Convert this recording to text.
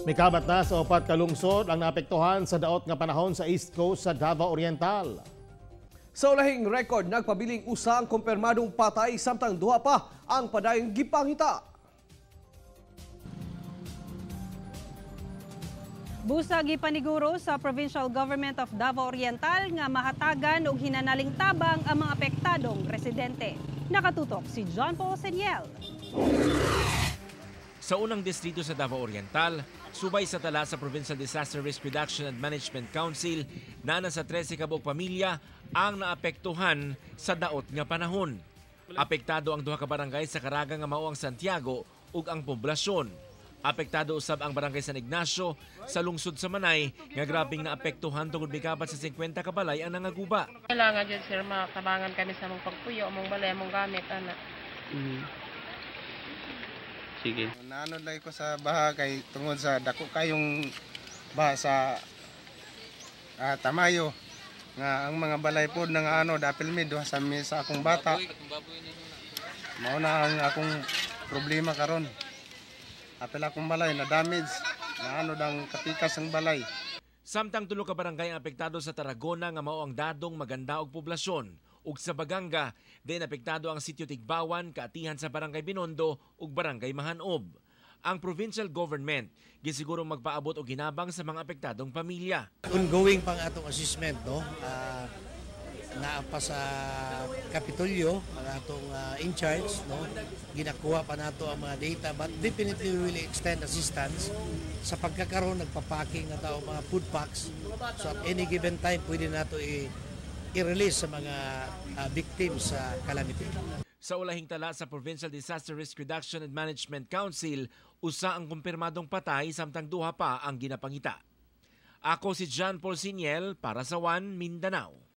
Mikabat na sa apat ka lungsod ang naapektuhan sa daot nga panahon sa East Coast sa Davao Oriental. Sa ulahing record, nagpabiling usa ang kumpirmadong patay samtang duha pa ang padayong gipangita. Busag ipaniguro sa Provincial Government of Davao Oriental nga mahatagan og hinanaling tabang ang mga apektadong residente. Nakatutok si John Paul Seniel. Sa unang distrito sa Davao Oriental, subay sa tala sa Provincial Disaster Risk Reduction and Management Council, na sa 13 kabog pamilya ang naapektuhan sa daot nga panahon. Apektado ang duha ka barangay sa Caraga nga mao ang Santiago ug ang poblasyon. Apektado usab ang barangay San Ignacio sa lungsod sa Manay nga grabing naapektuhan tungod mikabat sa 50 ka balay ang nangaguba. Kailangan jud sir matabangan kami sa mong pagpuyo, mong balay, mong gamit ana. Sige. Naanod lang ko sa Baha kay tungod sa dako kayong Baha sa Tamayo nga ang mga balay pod nang dapil mi duha sa misa akong bata. Mao na ang akong problema karon. Apil akong balay na damage, naanod ang katikas ng balay. Samtang tulo ka barangay ang apektado sa Tarragona nga mao ang dadong maganda og poblasyon. Ug sa Baganga, din apektado ang sitio Tigbawan, kaatihan sa Barangay Binondo ug Barangay Mahanob. Ang provincial government gisiguro magpaabot og ginabang sa mga apektadong pamilya. Ongoing pang atong assessment, no? Naapa sa Kapitolyo, ang atong in charge, no? Ginakuha pa nato ang mga data, but definitely we will extend assistance sa pagkakaroon nagpapaking na tao mga food packs. So at any given time pwede nato i-release sa mga victims sa calamity. Sa ulahing tala sa Provincial Disaster Risk Reduction and Management Council, usa ang kumpirmadong patay samtang duha pa ang ginapangita. Ako si John Paul Seniel para sa One Mindanao.